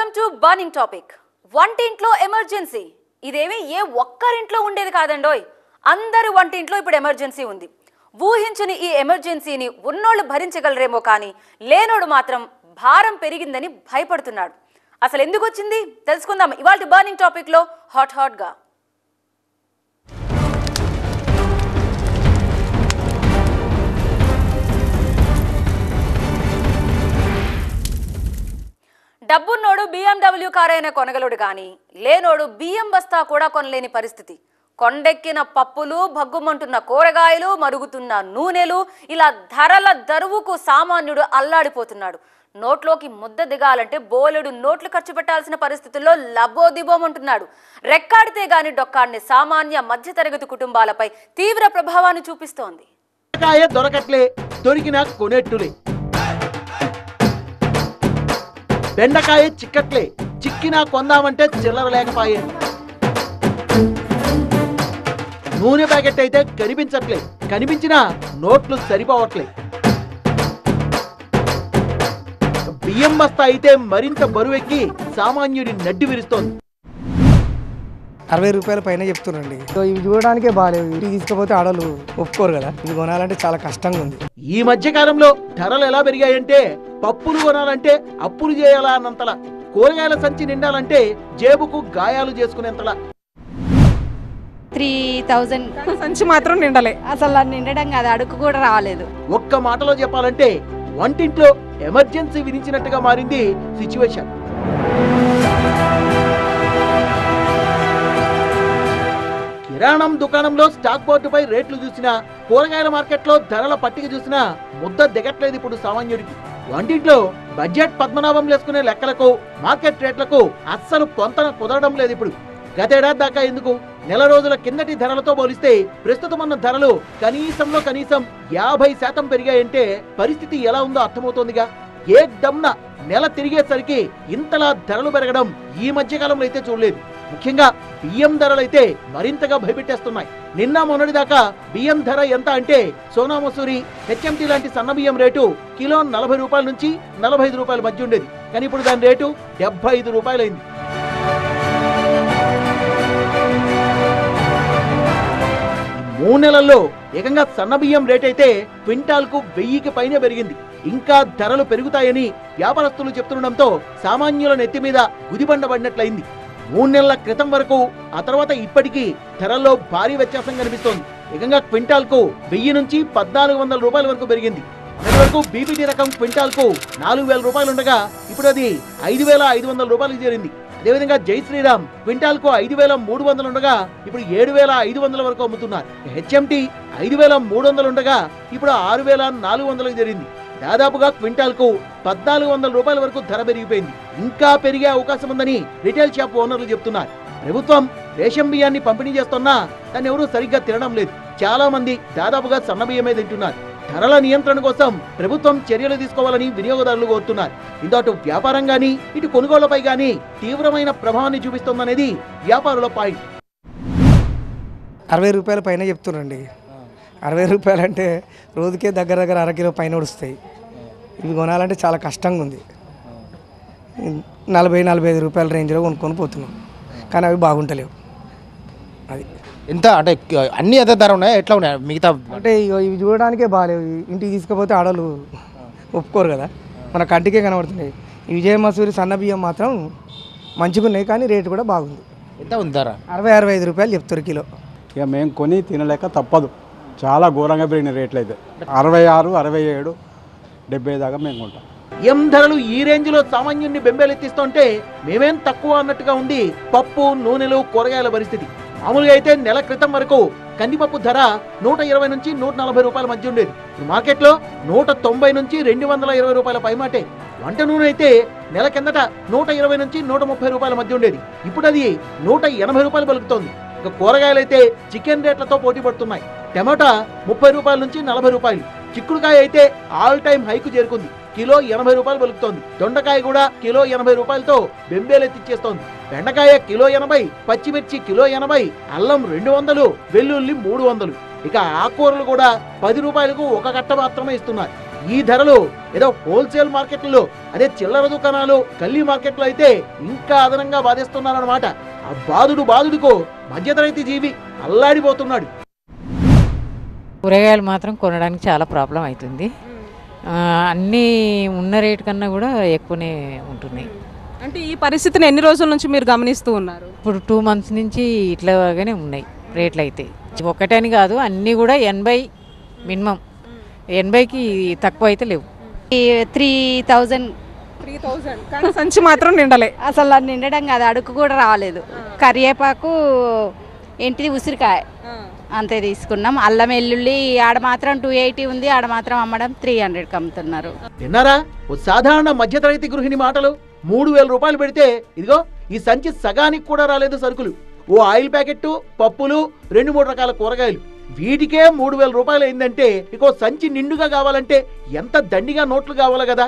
Welcome to burning topic. వంటింట్లో emergency ఇదేమీ ఏ ఒక్కరింట్లో ఉండేది కాదండోయ్. అందరి వంటింట్లో ఇప్పుడు ఎమర్జెన్సీ ఉంది. ఊహించని ఈ ఎమర్జెన్సీని ఉన్నోళ్ళు భరించగలరేమో కానీ లేనోడు మాత్రం భారం పెరిగిందని భయపడుతున్నాడు. అసలు ఎందుకు వచ్చింది తెలుసుకుందాం ఇవాల్టి బర్నింగ్ టాపిక్ లో హాట్ గా. డబ్బున్నోడు BMW కారు అయినా కొనగలడు కానీ లేనోడు బియ్యం బస్తా కూడా కొనలేని పరిస్థితి. కొండెక్కిన పప్పులు, భగ్గుమంటున్న కూరగాయలు, మరుగుతున్న నూనెలు, ఇలా ధరల దరువుకు సామాన్యుడు అల్లాడిపోతున్నాడు. నోట్లోకి ముద్ద దిగాలంటే బోలెడు నోట్లు ఖర్చు పెట్టాల్సిన పరిస్థితుల్లో లబోదిబోమంటున్నాడు. రెక్కాడితే గాని డొక్కాడిని సామాన్య మధ్యతరగతి కుటుంబాలపై తీవ్ర ప్రభావాన్ని చూపిస్తోంది. బెండకాయ చిక్కట్లే, చిక్కినా కొందామంటే చిల్లర లేకపాయే. నూనె ప్యాకెట్ అయితే కనిపించట్లే, కనిపించినా నోట్లు సరిపోవట్లే. బియ్యం బస్తా అయితే మరింత బరువెక్కి సామాన్యుడి నడ్డి విరుస్తోంది. 60 రూపాయల పైన చెప్తున్నారండి. ఇవి చూడడానికే బాగాలేవు. ఇవి తీసుకపోతే ఆడలు ఒప్పుకోరు కదా. ఇవి కొనాలంటే చాలా కష్టంగా ఉంది. ఈ మధ్య కాలంలో ధరలు ఎలా పెరిగాయంటే పప్పులు కొనాలంటే అప్పులు చేయాలా అన్నంతలా, కూరగాయల సంచి నిండాలంటే జేబుకు గాయాలు చేసుకునేంతలా. 3000 సంచి మాత్రం నిండలే. అసలు నిండడం కాదు, అడుగు కూడా రాలేదు. ఒక్క మాటలో చెప్పాలంటే వంటింట్లో ఎమర్జెన్సీ విధించినట్టుగా మారింది సిచ్యువేషన్. కిరాణం దుకాణంలో స్టాక్ బోర్డుపై రేట్లు చూసినా, కూరగాయల మార్కెట్లో ధరల పట్టిక చూసినా ముద్ద దిగట్లేదు ఇప్పుడు సామాన్యుడికి. వంటింట్లో బడ్జెట్ పద్మనాభం లేసుకునే లెక్కలకు, మార్కెట్ రేట్లకు అస్సలు పొంతన కుదరడం లేదు ఇప్పుడు. గతేడాది దాకా ఎందుకు, నెల రోజుల కిందటి ధరలతో పోలిస్తే ప్రస్తుతం ఉన్న ధరలు కనీసంలో కనీసం 50% పెరిగాయంటే పరిస్థితి ఎలా ఉందో అర్థమవుతోందిగా. ఏ దమ్న నెల తిరిగేసరికి ఇంతలా ధరలు పెరగడం ఈ మధ్యకాలంలో అయితే చూడలేదు. ముఖ్యంగా బియ్యం ధరలైతే మరింతగా భయపెట్టేస్తున్నాయి. నిన్న మొన్నటి దాకా బియ్యం ధర ఎంత అంటే సోనా మసూరి, HMT లాంటి సన్న బియ్యం రేటు కిలో 40 రూపాయల నుంచి 45 రూపాయల మధ్య ఉండేది. కానీ ఇప్పుడు దాని రేటు 75 రూపాయలైంది. మూడు నెలల్లో ఏకంగా సన్న బియ్యం రేట్ అయితే క్వింటాల్కు 1000కి పైనే పెరిగింది. ఇంకా ధరలు పెరుగుతాయని వ్యాపారస్తులు చెప్తుండడంతో సామాన్యుల నెత్తి మీద గుదిబండ పడినట్లయింది. 3 నెలల క్రితం వరకు, ఆ తర్వాత ఇప్పటికీ ధరల్లో భారీ వ్యత్యాసం కనిపిస్తోంది. ఏకంగా క్వింటాల్కు 1000 నుంచి 1400 రూపాయల వరకు పెరిగింది. ఇప్పటి వరకు బీపీటీ రకం క్వింటాల్కు 4000 రూపాయలు ఉండగా ఇప్పుడు అది 5500 రూపాయలకు చేరింది. అదేవిధంగా జై శ్రీరామ్ క్వింటాల్కు 5300 ఉండగా ఇప్పుడు 7500 వరకు అమ్ముతున్నారు. HMT 5300 ఉండగా ఇప్పుడు 6400లకు చేరింది. దాదాపుగా క్వింటాల్కు 1400 రూపాయల వరకు ధర పెరిగిపోయింది. ఇంకా పెరిగే అవకాశం ఉందని రిటైల్ షాప్ ఓనర్లు చెప్తున్నారు. ప్రభుత్వం రేషన్ బియ్యాన్ని పంపిణీ చేస్తున్నా దాన్ని ఎవరూ సరిగ్గా తినడం లేదు. చాలా మంది దాదాపుగా సన్న బియ్యమే తింటున్నారు. ధరల నియంత్రణ కోసం ప్రభుత్వం చర్యలు తీసుకోవాలని వినియోగదారులు కోరుతున్నారు. దీంతో అటు వ్యాపారం గానీ ఇటు కొనుగోళ్లపై గానీ తీవ్రమైన ప్రభావాన్ని చూపిస్తోందనేది వ్యాపారుల పాయింట్. 60 రూపాయల పైన చెప్తున్నారండి. 60 రూపాయలు అంటే రోజుకే దగ్గర 1/2 కిలో పైన వస్తాయి. ఇవి కొనాలంటే చాలా కష్టంగా ఉంది. 40-45 రూపాయల రేంజ్లో కొనుక్కొని పోతున్నాం, కానీ అవి బాగుంటలేవు. అది ఎంత అంటే అన్ని అదే ధర ఉన్నాయి, ఎట్లా ఉన్నాయి మిగతా అంటే ఇవి చూడడానికే బాగాలేవు. ఇంటికి తీసుకుపోతే ఆడలు ఒప్పుకోరు కదా, మన కంటికే కనబడుతున్నాయి. ఈ విజయ మసూరి సన్న బియ్యం మాత్రం మంచిగా ఉన్నాయి, కానీ రేటు కూడా బాగుంది. ఎంత ఉంది ధర? 60-65 రూపాయలు చెప్తారు కిలో. ఇక మేము కొని తినలేక తప్పదు. చాలా ఘోరంగా పెరిగిన రేట్లు అయితే 66, 67, 70 దాకా మేము కొంటాం. బియ్యం ధరలు ఈ రేంజ్ లో సామాన్యుడిని బెంబేలెత్తిస్తుంటే మేమేం తక్కువ అన్నట్టుగా ఉంది పప్పు, నూనెలు, కూరగాయల పరిస్థితి. మామూలుగా అయితే నెల క్రితం వరకు కందిపప్పు ధర 120 నుంచి 140 రూపాయల మధ్య ఉండేది. మార్కెట్లో 190 నుంచి 220 రూపాయల పైమాటే. వంట నూనె అయితే నెల కిందట 120 నుంచి 130 రూపాయల మధ్య ఉండేది. ఇప్పుడు అది 180 రూపాయలు పలుకుతోంది. ఇక కూరగాయలు అయితే చికెన్ రేట్లతో పోటీ పడుతున్నాయి. టమాటా 30 రూపాయల నుంచి 40 రూపాయలు. చిక్కుడుకాయ అయితే ఆల్ టైమ్ హైకు చేరుకుంది. కిలో 80 రూపాయలు పలుకుతోంది. దొండకాయ కూడా కిలో 80 రూపాయలతో బెంబేలెత్తిచ్చేస్తోంది. బెండకాయ కిలో 80, పచ్చిమిర్చి కిలో 80, అల్లం 200, వెల్లుల్లి 300. ఇక ఆకుకూరలు కూడా 10 రూపాయలకు ఒక కట్ట మాత్రమే ఇస్తున్నారు. ఈ ధరలు ఏదో హోల్సేల్ మార్కెట్లలో, అదే చిల్లర దుకాణాలు, గల్లీ మార్కెట్లో అయితే ఇంకా అదనంగా బాధిస్తున్నారన్నమాట. ఆ బాధుడుకు మధ్యతరగతి జీవి అల్లాడిపోతున్నాడు. కూరగాయలు మాత్రం కొనడానికి చాలా ప్రాబ్లం అవుతుంది. అన్నీ ఉన్న రేటు కన్నా కూడా ఎక్కువనే ఉంటున్నాయి. అంటే ఈ పరిస్థితిని ఎన్ని రోజుల నుంచి మీరు గమనిస్తూ ఉన్నారు? ఇప్పుడు 2 months నుంచి ఇట్లాగానే ఉన్నాయి రేట్లు. అయితే ఒకటని కాదు, అన్నీ కూడా 80 మినిమం, 80కి తక్కువ అయితే లేవు. 3,000 కానీ సంచి మాత్రం నిండలే. అసలు అది నిండడం కాదు, అడుగు కూడా రాలేదు. కరివేపాకు ఏంటిది ఉసిరికాయ అంతే తీసుకున్నాం. అల్లం వెల్లుల్లి ఆడ మాత్రం 280 ఉంది, ఆడ మాత్రం అమ్మడం 300కి అమ్ముతున్నారు. విన్నారా ఓ సాధారణ మధ్యతరగతి గృహిణి మాటలు? 3,000 రూపాయలు పెడితే ఇదిగో ఈ సంచి సగానికి కూడా రాలేదు సరుకులు. ఓ ఆయిల్ ప్యాకెట్, పప్పులు, 2-3 రకాల కూరగాయలు, వీటికే 3,000 రూపాయలు అయిందంటే ఇక సంచి నిండుగా కావాలంటే ఎంత దండిగా నోట్లు కావాలి కదా.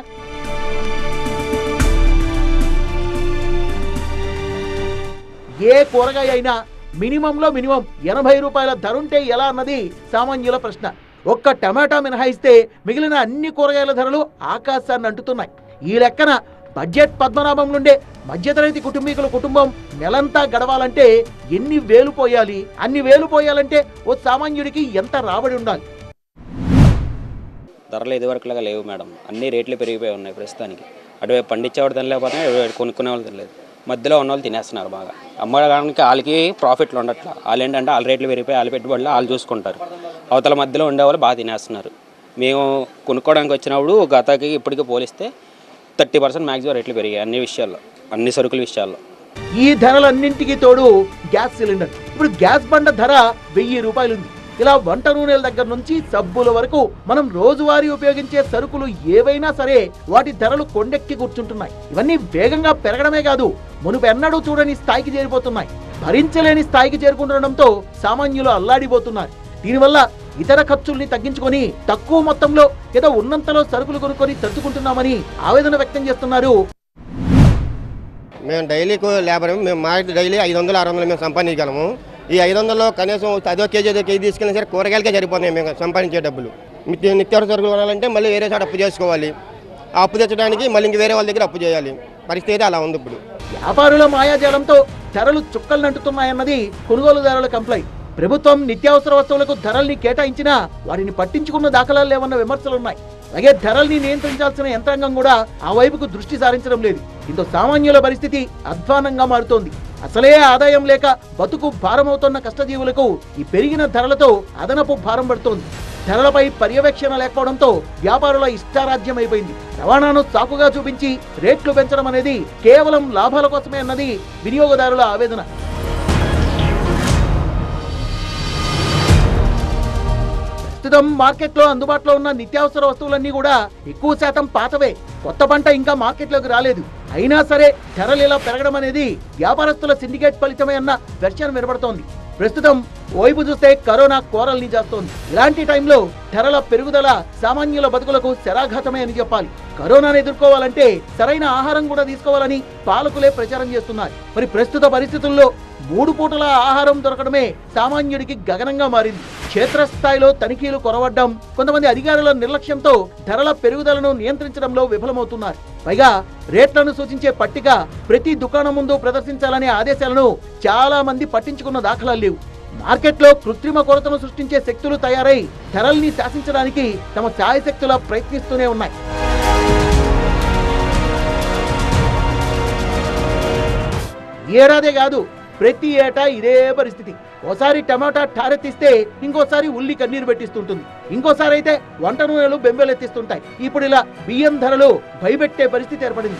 ఏ కూరగాయ అయినా మినిమంలో మినిమం 80 రూపాయల ధర ఉంటే ఎలా అన్నది సామాన్యుల ప్రశ్న. ఒక్క టమాటా మినహాయిస్తే మిగిలిన అన్ని కూరగాయల ధరలు ఆకాశాన్ని అంటుతున్నాయి. ఈ లెక్కన బడ్జెట్ పద్మనాభం నుండే మధ్యతరగతి కుటుంబీకుల కుటుంబం నెలంతా గడవాలంటే ఎన్ని వేలు పోయాలి? అన్ని వేలు పోయాలంటే ఓ సామాన్యుడికి ఎంత రాబడి ఉండాలి? ధరలు ఇదివరకులాగా లేవు మేడం, అన్ని రేట్లు పెరిగిపోయి ఉన్నాయి ప్రస్తుతానికి. అటువైపు పండించేవాడు తినలేకపోతే కొనుక్కునే వాళ్ళు తినలేదు, మధ్యలో ఉన్న వాళ్ళు తినేస్తున్నారు బాగా. అమ్మడానికి వాళ్ళకి ప్రాఫిట్లు ఉండట్లా. వాళ్ళు ఏంటంటే వాళ్ళ రేట్లు పెరిగిపోయి వాళ్ళ పెట్టుబడులు వాళ్ళు చూసుకుంటారు, అవతల మధ్యలో ఉండేవాళ్ళు బాగా తినేస్తున్నారు. మేము కొనుక్కోవడానికి వచ్చినప్పుడు గతకి ఇప్పటికీ పోలిస్తే 30% మ్యాక్సిమం రేట్లు పెరిగాయి అన్ని విషయాల్లో, అన్ని సరుకుల విషయాల్లో. ఈ ధరలన్నింటికి తోడు గ్యాస్ సిలిండర్. ఇప్పుడు గ్యాస్ బండ ధర 1000 రూపాయలు ఉంది. ఇలా వంట నూనెల దగ్గర నుంచి సబ్బుల వరకు మనం రోజువారీ ఉపయోగించే సరుకులు ఏవైనా సరే వాటి ధరలు కొండెక్కి కూర్చుంటున్నాయి. ఇవన్నీ వేగంగా పెరగడమే కాదు, మునుపెన్నడూ చూడని స్థాయికి చేరిపోతున్నాయి. భరించలేని స్థాయికి చేరుకుంటుండడంతో సామాన్యులు అల్లాడిపోతున్నారు. దీనివల్ల ఇతర ఖర్చుల్ని తగ్గించుకొని తక్కువ మొత్తంలో ఏదో ఉన్నంతలో సరుకులు కొనుక్కొని తట్టుకుంటున్నామని ఆవేదన వ్యక్తం చేస్తున్నారు. మేము డైలీ లేబర్, మేము మార్కెట్ డైలీ 500-600 మేము సంపాదించగలము. ఈ 500లో కనీసం అదో కేజీ తీసుకెళ్ళిన సరే కూరగాయలకే సరిపోతున్నాయి మేము సంపాదించే డబ్బులు. నిత్యావసర సరుకులు కొనాలంటే మళ్ళీ వేరే చోట అప్పు చేసుకోవాలి. ఆ అప్పు తెచ్చడానికి మళ్ళీ ఇంక వేరే వాళ్ళ దగ్గర అప్పు చేయాలి. పరిస్థితి అలా ఉంది ఇప్పుడు. వ్యాపారుల మాయాజాలంతో ధరలు చుక్కలు నంటుతున్నాయన్నది కొనుగోలుదారుల కంప్లైంట్. ప్రభుత్వం నిత్యావసర వస్తువులకు ధరల్ని కేటాయించినా వాటిని పట్టించుకున్న దాఖలాలు లేవన్న విమర్శలున్నాయి. అలాగే ధరల్ని నియంత్రించాల్సిన యంత్రాంగం కూడా ఆ వైపుకు దృష్టి సారించడం లేదు. దీంతో సామాన్యుల పరిస్థితి అధ్వానంగా మారుతోంది. అసలే ఆదాయం లేక బతుకు భారమవుతున్న కష్టజీవులకు ఈ పెరిగిన ధరలతో అదనపు భారం పడుతోంది. ధరలపై పర్యవేక్షణ లేకపోవడంతో వ్యాపారుల ఇష్టారాజ్యం అయిపోయింది. రవాణాను సాకుగా చూపించి రేట్లు పెంచడం అనేది కేవలం లాభాల కోసమే అన్నది వినియోగదారుల ఆవేదన. ప్రస్తుతం మార్కెట్లో అందుబాటులో ఉన్న నిత్యావసర వస్తువులన్నీ కూడా ఎక్కువ శాతం పాతవే. కొత్త పంట ఇంకా మార్కెట్లోకి రాలేదు. అయినా సరే ధరలు ఇలా పెరగడం అనేది వ్యాపారస్తుల సిండికేట్ ఫలితమే అన్న వెర్షన్ వినబడుతోంది. ప్రస్తుతం వైపు చూస్తే కరోనా కోరల్ని చేస్తోంది. ఇలాంటి టైంలో ధరల పెరుగుదల సామాన్యుల బతుకులకు శరాఘాతమే అని చెప్పాలి. కరోనాను ఎదుర్కోవాలంటే సరైన ఆహారం కూడా తీసుకోవాలని పాలకులే ప్రచారం చేస్తున్నారు. మరి ప్రస్తుత పరిస్థితుల్లో 3 పూటల ఆహారం దొరకడమే సామాన్యుడికి గగనంగా మారింది. క్షేత్రస్థాయిలో తనిఖీలు కొరవడ్డం, కొంతమంది అధికారుల నిర్లక్ష్యంతో ధరల పెరుగుదలను నియంత్రించడంలో విఫలమవుతున్నారు. పైగా రేట్లను సూచించే పట్టిక ప్రతి దుకాణం ముందు ప్రదర్శించాలనే ఆదేశాలను చాలా మంది పట్టించుకున్న దాఖలాలు లేవు. మార్కెట్లో కృత్రిమ కొరతను సృష్టించే శక్తులు తయారై ధరల్ని శాసించడానికి తమ శాయశక్తులా ప్రయత్నిస్తూనే ఉన్నాయి. ఏడాదే కాదు, ప్రతి ఏటా ఇదే పరిస్థితి. ఓసారి టమాటా ఠారెత్తిస్తే ఇంకోసారి ఉల్లి కన్నీరు పెట్టిస్తుంటుంది. ఇంకోసారి అయితే వంట నూనెలు బెంబెలెత్తిస్తుంటాయి. ఇప్పుడు ఇలా బియ్యం ధరలు భయపెట్టే పరిస్థితి ఏర్పడింది.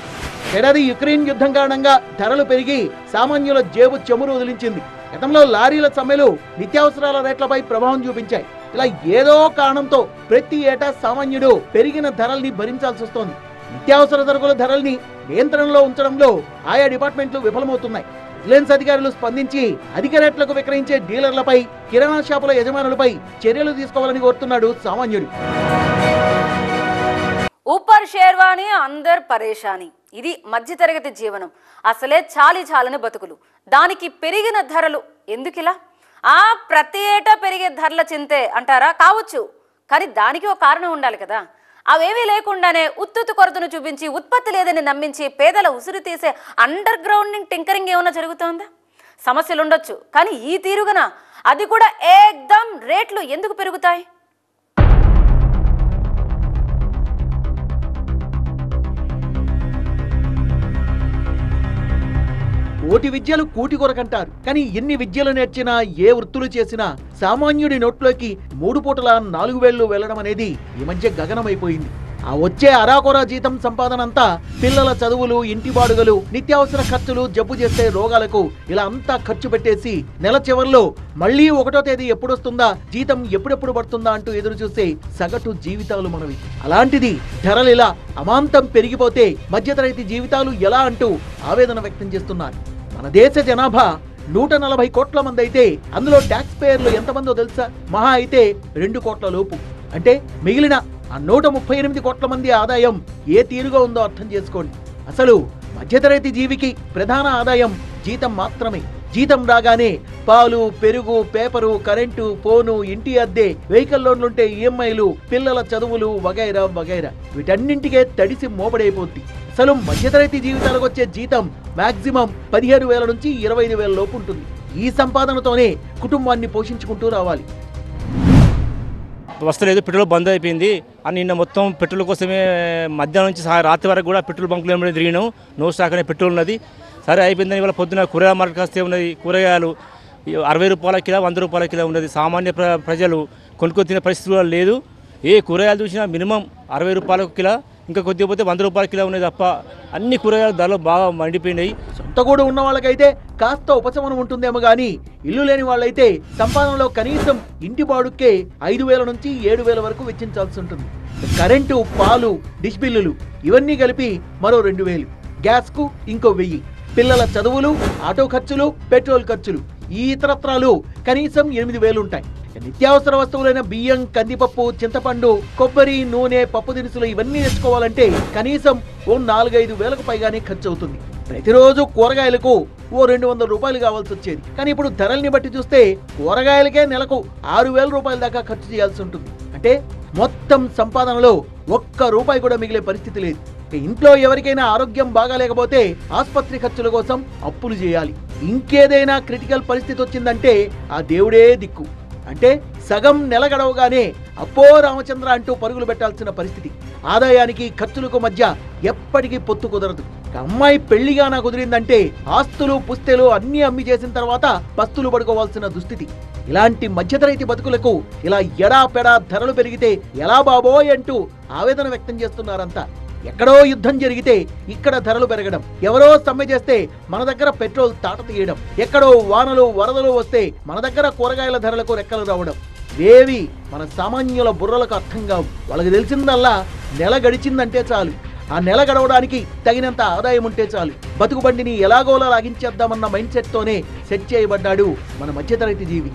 ఏడాది యుక్రెయిన్ యుద్ధం కారణంగా ధరలు పెరిగి సామాన్యుల జేబు చెమురు వదిలించింది. గతంలో లారీల సమ్మెలు నిత్యావసరాల రేట్లపై ప్రభావం చూపించాయి. ఇలా ఏదో కారణంతో ప్రతి ఏటా సామాన్యుడు పెరిగిన ధరల్ని భరించాల్సి వస్తోంది. నిత్యావసర సరుకుల ధరల్ని నియంత్రణలో ఉంచడంలో ఆయా డిపార్ట్మెంట్లు విఫలమవుతున్నాయి. విజిలెన్స్ అధికారులు స్పందించి అధిక రేట్లకు విక్రయించే డీలర్లపై, కిరాణా షాపుల యజమానులపై చర్యలు తీసుకోవాలని కోరుతున్నాడు సామాన్యుడు. ఊపర్ షేర్వాణి అందర్ పరేషాని, ఇది మధ్యతరగతి జీవనం. అసలే చాలని బతుకులు, దానికి పెరిగిన ధరలు ఎందుకిలా? ప్రతి ఏటా పెరిగే ధరల చింతే అంటారా? కావచ్చు, కానీ దానికి ఒక కారణం ఉండాలి కదా. అవేమీ లేకుండానే ఉత్తుత్తు కొరతను చూపించి ఉత్పత్తి లేదని నమ్మించి పేదల ఉసురు తీసే అండర్ గ్రౌండింగ్ టింకరింగ్ ఏమైనా జరుగుతోందా? సమస్యలు ఉండొచ్చు, కానీ ఈ తీరుగన అది కూడా ఏకదం రేట్లు ఎందుకు పెరుగుతాయి? కోటి విద్యలు కూటి కొరకంటారు. కానీ ఎన్ని విద్యలు నేర్చినా, ఏ వృత్తులు చేసినా సామాన్యుడి నోట్లోకి 3 పూటల 4 వేళ్లు వెళ్లడం అనేది ఈ మధ్య గగనమైపోయింది. ఆ వచ్చే అరాకొరా జీతం సంపాదనంతా పిల్లల చదువులు, ఇంటి బాడుగలు, నిత్యావసర ఖర్చులు, జబ్బు చేసే రోగాలకు ఇలా అంతా ఖర్చు పెట్టేసి నెల చివర్లో మళ్ళీ 1వ తేదీ ఎప్పుడొస్తుందా, జీతం ఎప్పుడెప్పుడు పడుతుందా అంటూ ఎదురు చూసే సగటు జీవితాలు మనవి. అలాంటిది ధరలు ఇలా అమాంతం పెరిగిపోతే మధ్యతరగతి జీవితాలు ఎలా అంటూ ఆవేదన వ్యక్తం చేస్తున్నారు. మన దేశ జనాభా 140 కోట్ల మంది అయితే అందులో ట్యాక్స్ పేయర్లు ఎంతమందో తెలుసా? మహా అయితే 2 కోట్ల లోపు. అంటే మిగిలిన ఆ 138 కోట్ల మంది ఆదాయం ఏ తీరుగా ఉందో అర్థం చేసుకోండి. అసలు మధ్యతరగతి జీవికి ప్రధాన ఆదాయం జీతం మాత్రమే. జీతం రాగానే పాలు, పెరుగు, పేపరు, కరెంటు, ఫోను, ఇంటి అద్దె, వెహికల్ లోన్లుంటే ఈఎంఐలు, పిల్లల చదువులు వగైరా వగైరా వీటన్నింటికే తడిసి మోపడైపోద్ది. అసలు మధ్యతరగతి జీవితాలకు వచ్చే జీతం మాక్సిమం 15,000 నుంచి 25,000 లోపు ఉంటుంది. ఈ సంపాదనతోనే కుటుంబాన్ని పోషించుకుంటూ రావాలి. వస్తలేదు, పెట్రోల్ బంద్ అయిపోయింది అని నిన్న మొత్తం పెట్రోల్ కోసమే మధ్యాహ్నం నుంచి రాత్రి వరకు కూడా పెట్రోల్ బంకులు ఏమైనా తిరిగినాం. నో స్టాక్ అనే పెట్రోల్ ఉన్నది. సరే అయిపోయిందని ఇవాళ పొద్దున కూరగాయల మార్కెట్ వస్తే ఉన్నది. కూరగాయలు 60 రూపాయల కిలో, 100 రూపాయల కిలో ఉన్నది. సామాన్య ప్రజలు కొనుక్కొని తినే పరిస్థితి కూడా లేదు. ఏ కూరగాయలు చూసినా మినిమం 60 రూపాయల కిలో, ఇంకా కొద్దిగా పోతే 100 రూపాయల కిలో ఉన్నాయి తప్ప అన్ని కూరగాయల ధరలు బాగా మండిపోయినాయి. సొంత గూడు ఉన్న వాళ్ళకైతే కాస్త ఉపశమనం ఉంటుందేమో కానీ ఇల్లు లేని వాళ్ళైతే సంపాదనలో కనీసం ఇంటి బాడుకే 5,000 నుంచి 7,000 వరకు వెచ్చించాల్సి ఉంటుంది. కరెంటు, పాలు, డిష్ బిల్లులు ఇవన్నీ కలిపి మరో 2,000, గ్యాస్కు ఇంకో 1,000, పిల్లల చదువులు, ఆటో ఖర్చులు, పెట్రోల్ ఖర్చులు, ఈ ఇతరత్రాలు కనీసం 8,000 ఉంటాయి. నిత్యావసర వస్తువులైన బియ్యం, కందిపప్పు, చింతపండు, కొబ్బరి, నూనె, పప్పు దినుసులు ఇవన్నీ తెచ్చుకోవాలంటే కనీసం ఓ 4-5 వేలకు పైగానే ఖర్చు అవుతుంది. ప్రతిరోజు కూరగాయలకు ఓ 200 రూపాయలు కావాల్సి వచ్చేది. కానీ ఇప్పుడు ధరల్ని బట్టి చూస్తే కూరగాయలకే నెలకు 6,000 రూపాయల దాకా ఖర్చు చేయాల్సి ఉంటుంది. అంటే మొత్తం సంపాదనలో ఒక్క రూపాయి కూడా మిగిలే పరిస్థితి లేదు. ఇంట్లో ఎవరికైనా ఆరోగ్యం బాగాలేకపోతే ఆసుపత్రి ఖర్చుల కోసం అప్పులు చేయాలి. ఇంకేదైనా క్రిటికల్ పరిస్థితి వచ్చిందంటే ఆ దేవుడే దిక్కు. అంటే సగం నెల గడవగానే అప్పో రామచంద్ర అంటూ పరుగులు పెట్టాల్సిన పరిస్థితి. ఆదాయానికి ఖర్చులకు మధ్య ఎప్పటికీ పొత్తు కుదరదు. అమ్మాయి పెళ్లిగా నాకు కుదిరిందంటే ఆస్తులు, పుస్తెలు అన్నీ అమ్మి చేసిన తర్వాత పస్తులు పడుకోవాల్సిన దుస్థితి. ఇలాంటి మధ్యతరగతి బతుకులకు ఇలా ఎడాపెడా ధరలు పెరిగితే ఎలా బాబోయ్ అంటూ ఆవేదన వ్యక్తం చేస్తున్నారంతా. ఎక్కడో యుద్ధం జరిగితే ఇక్కడ ధరలు పెరగడం, ఎవరో సమ్మె చేస్తే మన దగ్గర పెట్రోల్ తాట తీయడం, ఎక్కడో వానలు వరదలు వస్తే మన దగ్గర కూరగాయల ధరలకు రెక్కలు రావడం, ఇవేవి మన సామాన్యుల బుర్రలకు అర్థం కావు. వాళ్ళకి తెలిసిందల్లా నెల గడిచిందంటే చాలు, ఆ నెల గడవడానికి తగినంత ఆదాయం ఉంటే చాలు, బతుకుబండిని ఎలాగోలా లాగించేద్దామన్న మైండ్ సెట్తోనే సెట్ చేయబడ్డాడు మన మధ్యతరగతి జీవి.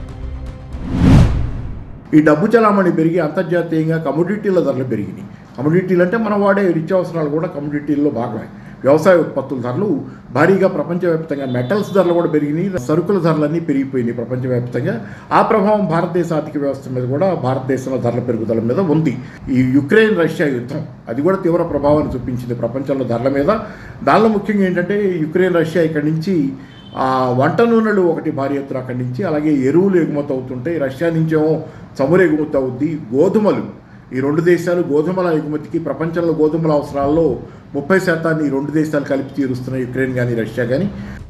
ఈ డబ్బు చలామణి పెరిగి అంతర్జాతీయంగా కమోడిటీల ధరలు పెరిగినాయి. కమోడిటీలు అంటే మనం వాడే నిత్యావసరాలు కూడా కమోడిటీల్లో భాగమే. వ్యవసాయ ఉత్పత్తుల ధరలు భారీగా ప్రపంచవ్యాప్తంగా, మెటల్స్ ధరలు కూడా పెరిగినాయి, సరుకుల ధరలన్నీ పెరిగిపోయినాయి ప్రపంచవ్యాప్తంగా. ఆ ప్రభావం భారతదేశ ఆర్థిక వ్యవస్థ మీద కూడా, భారతదేశంలో ధరల పెరుగుదల మీద ఉంది. ఈ యుక్రెయిన్ రష్యా యుద్ధం అది కూడా తీవ్ర ప్రభావాన్ని చూపించింది ప్రపంచంలో ధరల మీద. దానిలో ముఖ్యంగా ఏంటంటే యుక్రెయిన్ రష్యా ఇక్కడి నుంచి వంట నూనెలు ఒకటి భారీ ఎత్తున అక్కడి నుంచి, అలాగే ఎరువులు ఎగుమతి అవుతుంటాయి. రష్యా నుంచేమో చమురు ఎగుమతి అవుద్ది. గోధుమలు, ఈ 2 దేశాలు గోధుమల ఎగుమతికి ప్రపంచంలో గోధుమల అవసరాల్లో 30% ఈ 2 దేశాలు కలిపి తీరుస్తున్నాయి, యుక్రెయిన్ కానీ రష్యా కానీ.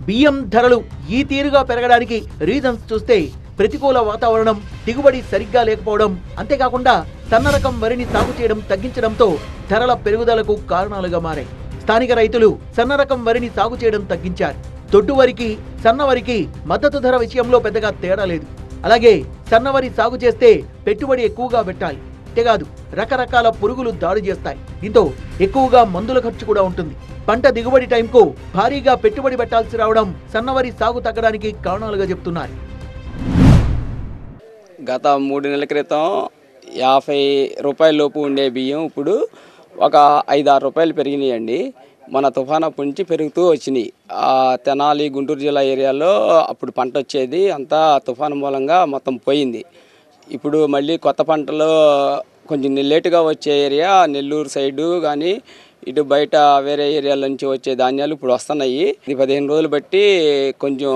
బియ్యం ధరలు ఈ తీరుగా పెరగడానికి రీజన్స్ చూస్తే ప్రతికూల వాతావరణం, దిగుబడి సరిగ్గా లేకపోవడం, అంతేకాకుండా సన్న రకం వరిని సాగు చేయడం తగ్గించడంతో ధరల పెరుగుదలకు కారణాలుగా మారాయి. స్థానిక రైతులు సన్న రకం వరిని సాగు చేయడం తగ్గించారు. దొడ్డు వరికి, సన్న వరికి మద్దతు ధర విషయంలో పెద్దగా తేడా లేదు. అలాగే సన్నవరి సాగు చేస్తే పెట్టుబడి ఎక్కువగా పెట్టాలి. అంతేకాదు రకరకాల పురుగులు దాడి చేస్తాయి. దీంతో ఎక్కువగా మందుల ఖర్చు కూడా ఉంటుంది. పంట దిగుబడి టైంకు భారీగా పెట్టుబడి పెట్టాల్సి రావడం సన్నవరి సాగు తగ్గడానికి కారణాలుగా చెప్తున్నారు. గత 3 నెలల క్రితం 50 రూపాయల లోపు ఉండే బియ్యం ఇప్పుడు ఒక 5-6 రూపాయలు పెరిగినాయండి. మన తుఫాను అప్పటి నుంచి పెరుగుతూ వచ్చినాయి. తెనాలి, గుంటూరు జిల్లా ఏరియాలో అప్పుడు పంట వచ్చేది అంతా తుఫాను మూలంగా మొత్తం పోయింది. ఇప్పుడు మళ్ళీ కొత్త పంటలు కొంచెం లేటుగా వచ్చే ఏరియా నెల్లూరు సైడు కానీ ఇటు బయట వేరే ఏరియాల నుంచి వచ్చే ధాన్యాలు ఇప్పుడు వస్తున్నాయి. ఇది 15 రోజులు బట్టి కొంచెం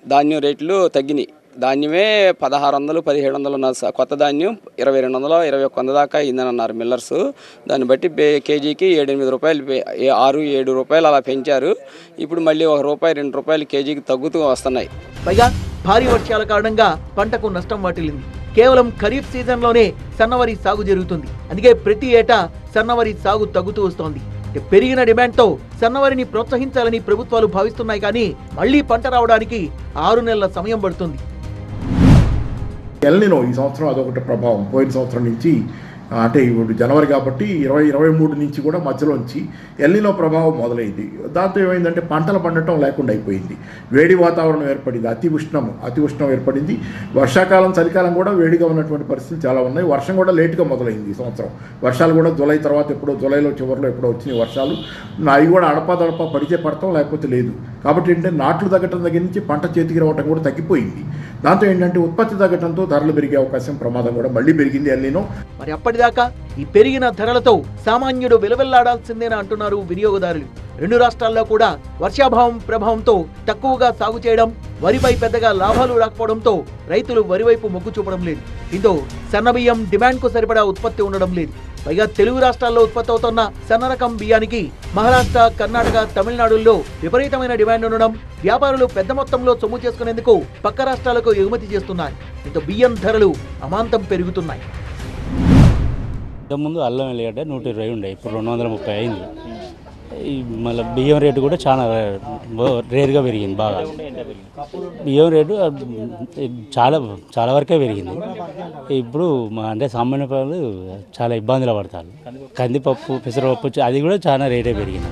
ధాన్యం రేట్లు తగ్గినాయి. ధాన్యమే 1600, 1700 ఉన్న కొత్త ధాన్యం 2200, 2100 దాకా అయిందని అన్నారు మిల్లర్స్. దాన్ని బట్టి కేజీకి 7-8 రూపాయలు, 6-7 రూపాయలు అలా పెంచారు. ఇప్పుడు మళ్ళీ ₹1, ₹2 కేజీకి తగ్గుతూ వస్తున్నాయి. పైగా భారీ వర్షాల కారణంగా పంటకు నష్టం వాటిల్లింది. కేవలం ఖరీఫ్ సీజన్లోనే సన్నవరి సాగు జరుగుతుంది. అందుకే ప్రతి ఏటా సన్నవరి సాగు తగ్గుతూ వస్తోంది. పెరిగిన డిమాండ్తో సన్నవరిని ప్రోత్సహించాలని ప్రభుత్వాలు భావిస్తున్నాయి. కానీ మళ్లీ పంట రావడానికి 6 నెలల సమయం పడుతుంది. ఎల్నినో ఈ సంవత్సరం అదొకటి ప్రభావం. పోయిన సంవత్సరం నుంచి అంటే ఇప్పుడు జనవరి కాబట్టి 2023 నుంచి కూడా మధ్యలోంచి ఎల్నినో ప్రభావం మొదలైంది. దాంతో ఏమైందంటే పంటలు పండటం లేకుండా అయిపోయింది. వేడి వాతావరణం ఏర్పడింది, అతి ఉష్ణం ఏర్పడింది. వర్షాకాలం చలికాలం కూడా వేడిగా ఉన్నటువంటి పరిస్థితులు చాలా ఉన్నాయి. వర్షం కూడా లేటుగా మొదలైంది ఈ సంవత్సరం. వర్షాలు కూడా జూలై తర్వాత ఎప్పుడో, జూలైలో చివరిలో ఎప్పుడో వచ్చినాయి వర్షాలు. అవి కూడా అడపాదడపా పడితే పడతాం, లేకపోతే లేదు. కాబట్టి ఏంటంటే నాట్లు తగ్గటం దగ్గర నుంచి పంట చేతికి రావటం కూడా తగ్గిపోయింది. దాంతో ఏంటంటే ఉత్పత్తి తగ్గటంతో ధరలు పెరిగే అవకాశం, ప్రమాదం కూడా మళ్ళీ పెరిగింది ఎల్నినో. మరి అప్పటిదాకా ఈ పెరిగిన ధరలతో సామాన్యుడు విలవిల్లాడాల్సిందేనా అంటున్నారు వినియోగదారులు. 2 రాష్ట్రాల్లో కూడా వర్షాభావం ప్రభావంతో తక్కువగా సాగు చేయడం, వరిపై పెద్దగా లాభాలు రాకపోవడంతో రైతులు వరి వైపు మొగ్గు చూపడం లేదు. దీంతో సన్నబియ్యం డిమాండ్కు సరిపడా ఉత్పత్తి ఉండడం లేదు. పైగా తెలుగు రాష్ట్రాల్లో ఉత్పత్తి అవుతున్న సన్న రకం బియ్యానికి మహారాష్ట్ర, కర్ణాటక, తమిళనాడుల్లో విపరీతమైన డిమాండ్ ఉండడం వ్యాపారులు పెద్ద మొత్తంలో సొమ్ము చేసుకునేందుకు పక్క రాష్ట్రాలకు ఎగుమతి చేస్తున్నారు. దీంతో బియ్యం ధరలు అమాంతం పెరుగుతున్నాయి. ముందు అల్లం ఎల్లిగడ్డ 120 ఉండే, ఇప్పుడు 230 అయింది. మళ్ళీ బియ్యం రేటు కూడా చాలా రేరుగా పెరిగింది. బాగా బియ్యం రేటు చాలా వరకే పెరిగింది. ఇప్పుడు అంటే సామాన్య ప్రజలు చాలా ఇబ్బందులు పడతారు. కందిపప్పు, పెసరపప్పు అది కూడా చాలా రేటే పెరిగింది.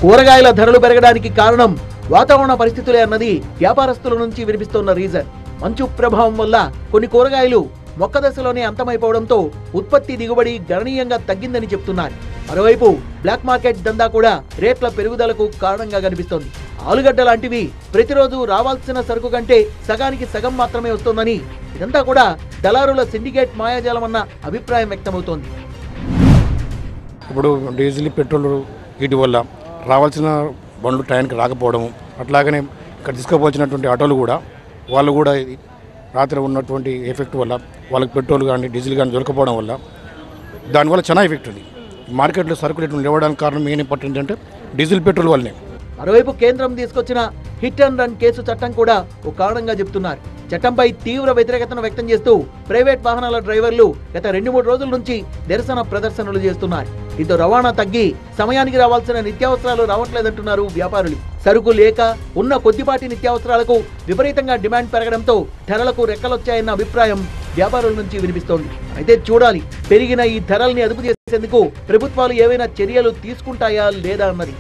కూరగాయల ధరలు పెరగడానికి కారణం వాతావరణ పరిస్థితులే అన్నది వ్యాపారస్తుల నుంచి వినిపిస్తున్న రీజన్. మంచు ప్రభావం వల్ల కొన్ని కూరగాయలు మొక్క దశలోనే అంతమైపోవడంతో ఉత్పత్తి దిగుబడి గణనీయంగా తగ్గిందని చెప్తున్నారు. మరోవైపు బ్లాక్ మార్కెట్ దందా కూడా రేట్ల పెరుగుదలకు కారణంగా కనిపిస్తోంది. ఆలుగడ్డ లాంటివి ప్రతిరోజు రావాల్సిన సరుకు కంటే సగానికి సగం మాత్రమే వస్తోందని, ఇదంతా కూడా దళారుల సిండికేట్ మాయాజాలమన్న అభిప్రాయం వ్యక్తమవుతోంది. ఇప్పుడు డీజిల్, పెట్రోల్ వీటి వల్ల రావాల్సిన బండ్లు టైంకి రాకపోవడము, అట్లాగనే ఇక్కడ తీసుకుపోవచ్చినటువంటి ఆటోలు కూడా వాళ్ళు కూడా రాత్రి ఉన్నటువంటి ఎఫెక్ట్ వల్ల వాళ్ళకి పెట్రోల్ కానీ డీజిల్ కానీ దొరకపోవడం వల్ల దానివల్ల చాలా ఎఫెక్ట్ ఉంది. మార్కెట్లో సరుకులు ఇవ్వడానికి కారణం మెయిన్ ఇంపార్టెంట్ అంటే డీజిల్, పెట్రోల్ వల్లనే. మరోవైపు కేంద్రం తీసుకొచ్చిన హిట్ అండ్ రన్ కేసు చట్టం కూడా ఒక కారణంగా చెప్తున్నారు. చట్టంపై తీవ్ర వ్యతిరేకతను వ్యక్తం చేస్తూ ప్రైవేట్ వాహనాల డ్రైవర్లు గత 2-3 రోజుల నుంచి నిరసన ప్రదర్శనలు చేస్తున్నారు. దీంతో రవాణా తగ్గి సమయానికి రావాల్సిన నిత్యావసరాలు రావట్లేదంటున్నారు వ్యాపారులు. సరుకు లేక ఉన్న కొద్దిపాటి నిత్యావసరాలకు విపరీతంగా డిమాండ్ పెరగడంతో ధరలకు రెక్కలొచ్చాయన్న అభిప్రాయం వ్యాపారుల నుంచి వినిపిస్తోంది. అయితే చూడాలి, పెరిగిన ఈ ధరల్ని అదుపు చేసేందుకు ప్రభుత్వాలు ఏవైనా చర్యలు తీసుకుంటాయా లేదా అన్నది.